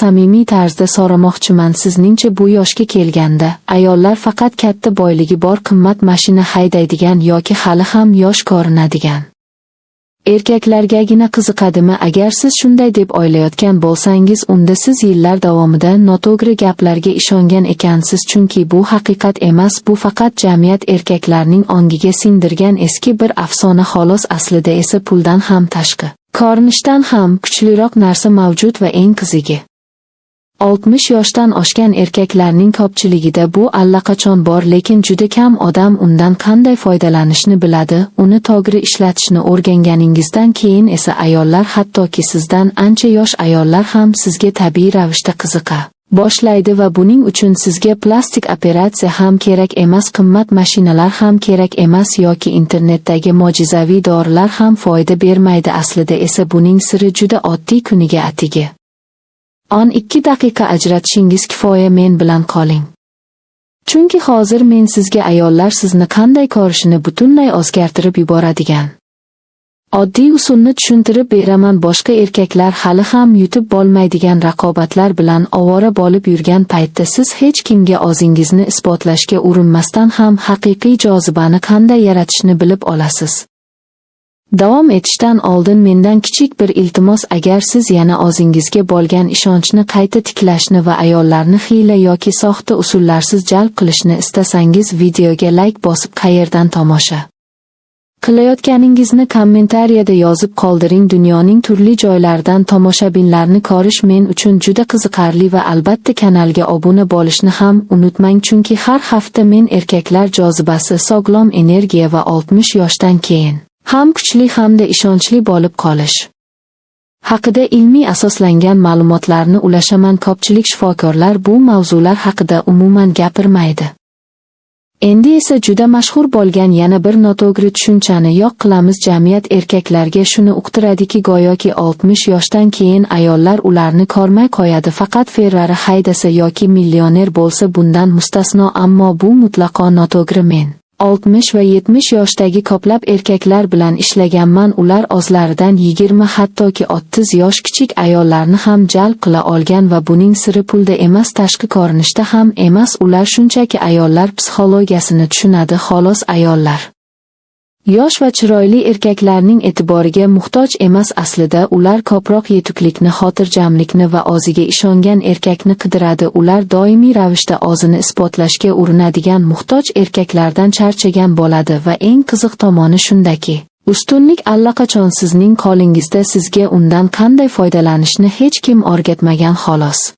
samimiy tarzda so'ramoqchiman, sizningcha bu yoshga kelganda ayollar faqat katta boyligi bor, qimmat mashina haydaydigan yoki hali ham yosh ko'rinadigan erkaklargagina qiziqadimi? Agar siz shunday deb o'ylayotgan bo'lsangiz, unda siz yillar davomida noto'g'ri gaplarga ishongan ekansiz, chunki bu haqiqat emas, bu faqat jamiyat erkaklarning ongiga singdirgan eski bir afsona xolos. Aslida esa puldan ham tashqi, ko'rinishdan ham kuchliroq narsa mavjud va eng qizigi, 60 yoshdan oshgan erkaklarning ko'pchiligida bu allaqachon bor, lekin juda kam odam undan qanday foydalanishni biladi. Uni to'g'ri ishlatishni o'rganganingizdan keyin esa ayollar, hattoki sizdan ancha yosh ayollar ham sizga tabiiy ravishda qiziqa boshlaydi va buning uchun sizga plastik operatsiya ham kerak emas, qimmat mashinalar ham kerak emas yoki internetdagi mo'jizaviy dorilar ham foyda bermaydi. Aslida esa buning siri juda oddiy, kuniga atigi 12 daqiqa ajratishingiz kifoya. Men bilan qoling. Chunki hozir men sizga ayollar sizni qanday ko'rishini butunlay o'zgartirib yuboradigan oddiy usulni tushuntirib beraman. Boshqa erkaklar hali ham yutib bo'lmaydigan raqobatlar bilan ovora bo'lib yurgan paytda siz hech kimga o'zingizni isbotlashga urinmasdan ham haqiqiy jozibani qanday yaratishni bilib olasiz. Davom etishdan oldin mendan kichik bir iltimos: agar siz yana o'zingizga bo'lgan ishonchni qayta tiklashni va ayollarni hiyla yoki soxta usullarsiz jalb qilishni istasangiz, videoga like bosib qayerdan tomosha qilayotganingizni kommentariyada yozib qoldiring. Dunyoning turli joylaridan tomoshabinlarni ko'rish men uchun juda qiziqarli va albatta kanalga obuna bo'lishni ham unutmang, chunki har hafta men erkaklar jozibasi, sog'lom energiya va 60 yoshdan keyin ham kuchli hamda ishonchli bo'lib qolish haqida ilmiy asoslangan ma'lumotlarni ulashaman. Ko'pchilik shifokorlar bu mavzular haqida umuman gapirmaydi. Endi esa juda mashhur bo'lgan yana bir noto'g'ri tushunchani yo'q qilamiz. Jamiyat erkaklarga shuni uqtiradiki, go'yoki 60 yoshdan keyin ayollar ularni ko'rmay qo'yadi, faqat Ferrari haydasa yoki millioner bo'lsa bundan mustasno. Ammo bu mutlaqo noto'g'ri. Men 60 va 70 yoshdagi ko'plab erkaklar bilan ishlaganman. Ular o'zlaridan 20 hattoki 30 yosh kichik ayollarni ham jalb qila olgan va buning siri pulda emas, tashqi ko'rinishda ham emas. Ular shunchaki ayollar psixologiyasini tushunadi, xolos. Ayollar yosh va chiroyli erkaklarning e'tiboriga muhtoj emas. Aslida ular ko'proq yetuklikni, xotirjamlikni va o'ziga ishongan erkakni qidiradi. Ular doimiy ravishda o'zini isbotlashga urinadigan muhtoj erkaklardan charchagan bo'ladi va eng qiziq tomoni shundaki, ustunlik allaqachon sizning qo'lingizda. Sizga undan qanday foydalanishni hech kim o'rgatmagan, xolos.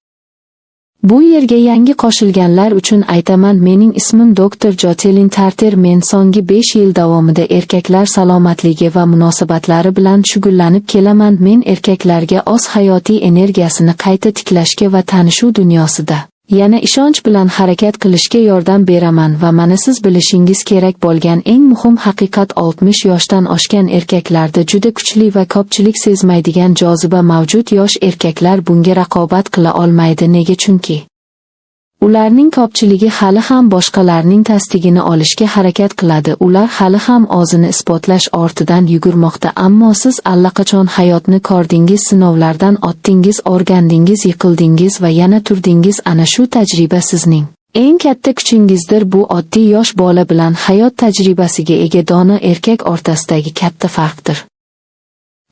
Bu yerga yangi qo'shilganlar uchun aytaman, mening ismim Dr. Jocelyn Tarter. Men so'nggi 5 yil davomida erkaklar salomatligi va munosabatlari bilan shug'ullanib kelaman. Men erkaklarga o'z hayotiy energiyasini qayta tiklashga va tanishuv dunyosida yana ishonch bilan harakat qilishga yordam beraman. Va mana siz bilishingiz kerak bo'lgan eng muhim haqiqat: 60 yoshdan oshgan erkaklarda juda kuchli va ko'pchilik sezmaydigan joziba mavjud. Yosh erkaklar bunga raqobat qila olmaydi. Nega? Chunki ularning ko'pchiligi hali ham boshqalarning tasdig'ini olishga harakat qiladi. Ular hali ham o'zini isbotlash ortidan yugurmoqda. Ammo siz allaqachon hayotni ko'rdingiz, sinovlardan o'tdingiz, o'rgandingiz, yiqildingiz va yana turdingiz. Ana shu tajriba sizning eng katta kuchingizdir. Bu oddiy yosh bola bilan hayot tajribasiga ega dono erkak o'rtasidagi katta farqdir.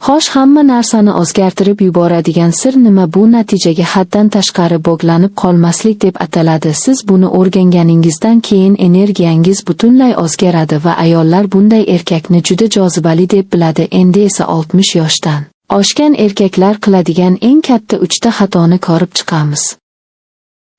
Xo'sh, hamma narsani o'zgartirib yuboradigan sir nima? Bu natijaga haddan tashqari bog'lanib qolmaslik deb ataladi. Siz buni o'rganganingizdan keyin energiyangiz butunlay o'zgaradi va ayollar bunday erkakni juda jozibali deb biladi. Endi esa 60 yoshdan oshgan erkaklar qiladigan eng katta 3 ta xatoni ko'rib chiqamiz.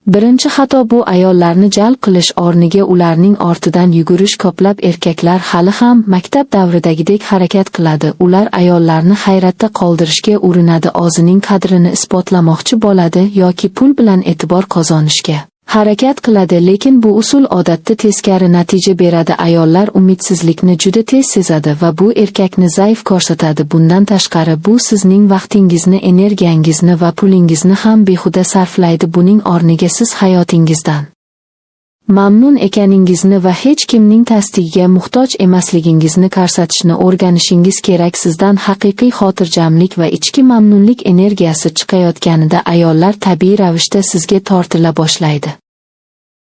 Birinchi xato bu ayollarni jalb qilish o'rniga ularning ortidan yugurish. Ko'plab erkaklar hali ham maktab davridagidek harakat qiladi. Ular ayollarni hayratda qoldirishga urinadi, o'zining qadrini isbotlamoqchi bo'ladi yoki pul bilan e'tibor qozonishga harakat qiladi. Lekin bu usul odatda teskari natija beradi. Ayollar umidsizlikni juda tez sezadi va bu erkakni zaif ko'rsatadi. Bundan tashqari bu sizning vaqtingizni, energiyangizni va pulingizni ham behuda sarflaydi. Buning o'rniga siz hayotingizdan mamnun ekaningizni va hech kimning tasdiqiga muhtoj emasligingizni ko'rsatishni o'rganishingiz kerak. Sizdan haqiqiy xotirjamlik va ichki mamnunlik energiyasi chiqayotganida ayollar tabiiy ravishda sizga tortila boshlaydi.